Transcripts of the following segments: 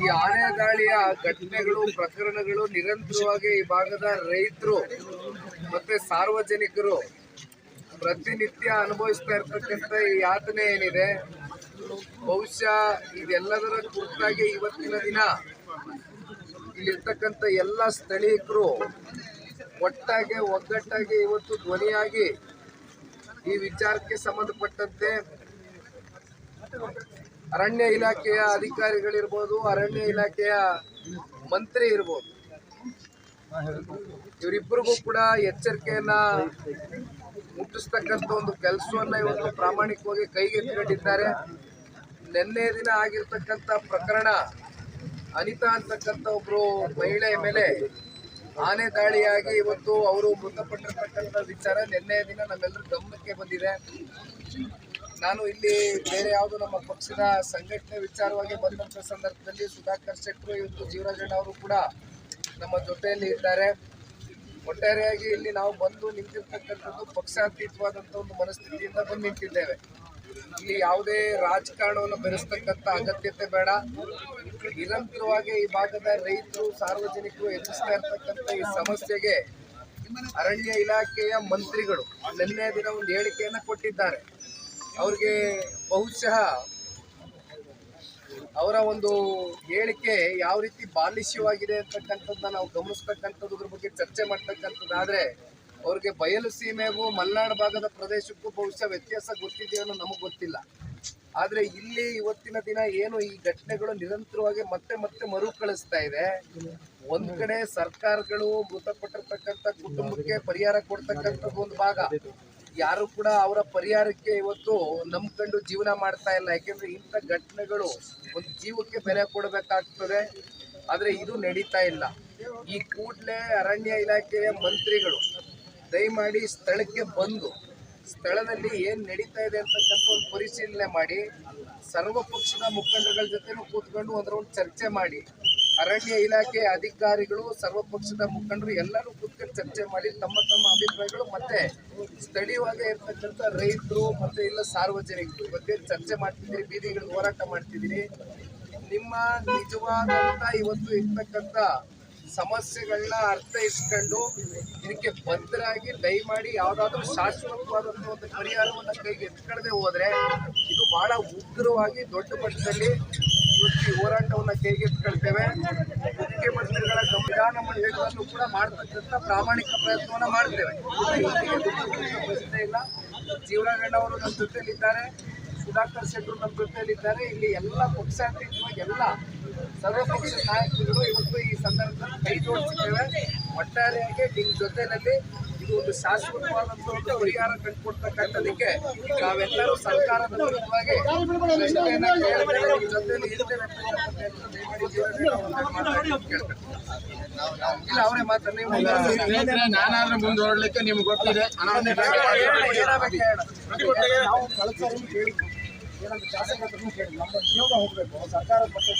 ಈ ಆನೆ ದಾಳಿಯ ಘಟನೆಗಳು ಪ್ರಕರಣಗಳು ನಿರಂತರವಾಗಿ ಈ ಭಾಗದ ರೈತರು ಮತ್ತೆ ಸಾರ್ವಜನಿಕರು ಪ್ರತಿನಿತ್ಯ ಅನುಭವಿಸ್ತಾ ಇರ್ತಕ್ಕಂಥ ಈ ಯಾತನೆ ಏನಿದೆ, ಬಹುಶಃ ಇದೆಲ್ಲದರ ಕುರಿತಾಗಿ ಇವತ್ತಿನ ದಿನ ಇಲ್ಲಿರ್ತಕ್ಕಂಥ ಎಲ್ಲ ಸ್ಥಳೀಯರು ಒಗ್ಗಟ್ಟಾಗಿ ಇವತ್ತು ಧ್ವನಿಯಾಗಿ ಈ ವಿಚಾರಕ್ಕೆ ಸಂಬಂಧಪಟ್ಟಂತೆ ಅರಣ್ಯ ಇಲಾಖೆಯ ಅಧಿಕಾರಿಗಳಿರ್ಬೋದು, ಅರಣ್ಯ ಇಲಾಖೆಯ ಮಂತ್ರಿ ಇರ್ಬೋದು, ಇವರಿಬ್ಬರಿಗೂ ಕೂಡ ಎಚ್ಚರಿಕೆಯನ್ನ ಮುಟ್ಟಿಸ್ತಕ್ಕಂಥ ಒಂದು ಕೆಲಸವನ್ನ ಇವತ್ತು ಪ್ರಾಮಾಣಿಕವಾಗಿ ಕೈಗೆತ್ತಿಕೊಂಡಿದ್ದಾರೆ. ನಿನ್ನೆ ದಿನ ಆಗಿರ್ತಕ್ಕಂಥ ಪ್ರಕರಣ, ಅನಿತಾ ಅಂತಕ್ಕಂಥ ಒಬ್ರು ಮಹಿಳೆಯ ಮೇಲೆ ಆನೆ ದಾಳಿಯಾಗಿ ಇವತ್ತು ಅವರು ಮೃತಪಟ್ಟಿರ್ತಕ್ಕಂಥ ವಿಚಾರ ನಿನ್ನೆ ದಿನ ನಮ್ಮೆಲ್ಲರ ಗಮನಕ್ಕೆ ಬಂದಿದೆ. ನಾನು ಇಲ್ಲಿ ಬೇರೆ ಯಾವುದು ನಮ್ಮ ಪಕ್ಷದ ಸಂಘಟನೆ ವಿಚಾರವಾಗಿ ಬಂದಂಥ ಸಂದರ್ಭದಲ್ಲಿ ಸುಧಾಕರ್ ಶೆಟ್ಟರು, ಇವತ್ತು ಜೀವರಾಜಣ್ಣ ಅವರು ಕೂಡ ನಮ್ಮ ಜೊತೆಯಲ್ಲಿ ಇದ್ದಾರೆ. ಒಟ್ಟಾರೆಯಾಗಿ ಇಲ್ಲಿ ನಾವು ಬಂದು ನಿಂತಿರ್ತಕ್ಕಂಥದ್ದು ಪಕ್ಷಾತೀತವಾದಂಥ ಒಂದು ಮನಸ್ಥಿತಿಯಿಂದ ಬಂದು ನಿಂತಿದ್ದೇವೆ. ಇಲ್ಲಿ ಯಾವುದೇ ರಾಜಕಾರಣವನ್ನು ಬೆರೆಸ್ತಕ್ಕಂಥ ಅಗತ್ಯತೆ ಬೇಡ. ನಿರಂತರವಾಗಿ ಈ ಭಾಗದ ರೈತರು, ಸಾರ್ವಜನಿಕರು ಎದುರಿಸ್ತಾ ಇರ್ತಕ್ಕಂಥ ಈ ಸಮಸ್ಯೆಗೆ ಅರಣ್ಯ ಇಲಾಖೆಯ ಮಂತ್ರಿಗಳು ನಿನ್ನೆ ದಿನ ಒಂದು ಹೇಳಿಕೆಯನ್ನು ಕೊಟ್ಟಿದ್ದಾರೆ. ಅವ್ರಿಗೆ ಬಹುಶಃ ಅವರ ಒಂದು ಹೇಳಿಕೆ ಯಾವ ರೀತಿ ಬಾಲಿಷ್ಯವಾಗಿದೆ ಅಂತಕ್ಕಂಥದ್ದನ್ನ ನಾವು ಗಮನಿಸ್ತಕ್ಕಂಥದ್ರ ಬಗ್ಗೆ ಚರ್ಚೆ ಮಾಡ್ತಕ್ಕಂಥದ್ದಾದ್ರೆ, ಅವ್ರಿಗೆ ಬಯಲು ಸೀಮೆಗೂ ಮಲೆನಾಡು ಭಾಗದ ಪ್ರದೇಶಕ್ಕೂ ಬಹುಶಃ ವ್ಯತ್ಯಾಸ ಗೊತ್ತಿದೆಯೋ ಅನ್ನೋ ನಮಗೆ ಗೊತ್ತಿಲ್ಲ. ಆದರೆ ಇಲ್ಲಿ ಇವತ್ತಿನ ದಿನ ಏನು ಈ ಘಟನೆಗಳು ನಿರಂತರವಾಗಿ ಮತ್ತೆ ಮರುಕಳಿಸ್ತಾ ಇದೆ. ಒಂದ್ ಕಡೆ ಸರ್ಕಾರಗಳು ಮೃತಪಟ್ಟಿರ್ತಕ್ಕಂಥ ಕುಟುಂಬಕ್ಕೆ ಪರಿಹಾರ ಕೊಡ್ತಕ್ಕಂಥದ್ದು ಒಂದು ಭಾಗ, ಯಾರು ಕೂಡ ಅವರ ಪರಿಹಾರಕ್ಕೆ ಇವತ್ತು ನಂಬ್ಕೊಂಡು ಜೀವನ ಮಾಡ್ತಾ ಇಲ್ಲ. ಯಾಕೆಂದ್ರೆ ಇಂಥ ಘಟನೆಗಳು ಒಂದು ಜೀವಕ್ಕೆ ಬೆಲೆ ಕೊಡಬೇಕಾಗ್ತದೆ, ಆದ್ರೆ ಇದು ನಡೀತಾ ಇಲ್ಲ. ಈ ಕೂಡಲೇ ಅರಣ್ಯ ಇಲಾಖೆಯ ಮಂತ್ರಿಗಳು ದಯಮಾಡಿ ಸ್ಥಳಕ್ಕೆ ಬಂದು ಸ್ಥಳದಲ್ಲಿ ಏನ್ ನಡೀತಾ ಇದೆ ಅಂತಕ್ಕಂಥ ಒಂದು ಪರಿಶೀಲನೆ ಮಾಡಿ, ಸರ್ವ ಪಕ್ಷದ ಮುಖಂಡಗಳ ಜೊತೆನೂ ಕೂತ್ಕೊಂಡು ಒಂದು ರೌಂಡ್ ಚರ್ಚೆ ಮಾಡಿ, ಅರಣ್ಯ ಇಲಾಖೆ ಅಧಿಕಾರಿಗಳು, ಸರ್ವ ಪಕ್ಷದ ಮುಖಂಡರು ಎಲ್ಲರೂ ಕೂತ್ಕೊಂಡು ಚರ್ಚೆ ಮಾಡಿ ತಮ್ಮ ಅಭಿಪ್ರಾಯಗಳು ಮತ್ತೆ ಸ್ಥಳೀಯವಾಗಿ ಇರ್ತಕ್ಕಂಥ ರೈತರು ಮತ್ತೆ ಇಲ್ಲ ಸಾರ್ವಜನಿಕರು ಬಗ್ಗೆ ಚರ್ಚೆ ಮಾಡ್ತಿದ್ದೀರಿ, ಬೀದಿಗಳು ಹೋರಾಟ ಮಾಡ್ತಿದ್ದೀರಿ. ನಿಮ್ಮ ನಿಜವಾದಂತ ಇವತ್ತು ಇರ್ತಕ್ಕಂಥ ಸಮಸ್ಯೆಗಳನ್ನ ಅರ್ಥೈಸ್ಕೊಂಡು ಇದಕ್ಕೆ ಬದ್ಧರಾಗಿ ದಯಮಾಡಿ ಯಾವುದಾದ್ರೂ ಶಾಶ್ವತವಾದಂಥ ಒಂದು ಪರಿಹಾರವನ್ನು ಕೈಗೆ ಎತ್ಕೊಳ್ಳದೆ ಹೋದ್ರೆ ಇದು ಬಹಳ ಉಗ್ರವಾಗಿ ದೊಡ್ಡ ಮಟ್ಟದಲ್ಲಿ ಇವತ್ತು ಈ ಹೋರಾಟವನ್ನು ಕೈಗೆತ್ಕೊಳ್ತೇವೆ. ಮುಖ್ಯಮಂತ್ರಿಗಳ ವಿಧಾನಮಂಡಲಗಳನ್ನು ಕೂಡ ಮಾಡ್ತಕ್ಕಂಥ ಪ್ರಾಮಾಣಿಕ ಪ್ರಯತ್ನವನ್ನ ಮಾಡ್ತೇವೆ. ಪ್ರಶ್ನೆ ಇಲ್ಲ. ಜೀವರಾಜಣ್ಣ ಅವರು ನಮ್ಮ ಜೊತೆಯಲ್ಲಿದ್ದಾರೆ, ಸುಧಾಕರ್ ಶೆಟ್ಟರು ನಮ್ಮ ಜೊತೆಯಲ್ಲಿದ್ದಾರೆ. ಇಲ್ಲಿ ಎಲ್ಲ ಪಕ್ಷಾತೀತವಾಗಿ ಎಲ್ಲ ಸರ್ವಪಕ್ಷ ನಾಯಕರುಗಳು ಇವತ್ತು ಈ ಸಂದರ್ಭದಲ್ಲಿ ಕೈ ಜೋಡಿಸಿದ್ದೇವೆ. ಒಟ್ಟಾರೆಯಾಗಿ ನಿಮ್ಮ ಜೊತೆಯಲ್ಲಿ ಇದು ಒಂದು ಶಾಶ್ವತವಾದಂಥ ಒಂದು ಪರಿಹಾರ ಕಂಡುಕೊಡ್ತಕ್ಕಂಥದಕ್ಕೆ ನಾವೆಲ್ಲರೂ ಸರ್ಕಾರದ ವಿರುದ್ಧವಾಗಿ ಜೊತೆಯಲ್ಲಿ ಇರ್ತೇವೆ. ಇಲ್ಲ ಅವರೇ ಮಾತಾಡಿ, ನಾನಾದ್ರೂ ಮುಂದೆ ಹೊರಡ್ಲಿಕ್ಕೆ ನಿಮ್ಗೆ ಗೊತ್ತಿದೆ. ನಾವು ಕಳಸಾರಿ ಕೇಳಿ ಏನಂತ ಶಾಸಕರು ಕೇಳಿ ನಮ್ಮ ನಿಯೋಗ ಹೋಗಬೇಕು, ಸರ್ಕಾರದ ಮತ್ತೆ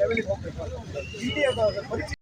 ಲೆವೆಲಿಗೆ ಹೋಗಬೇಕು.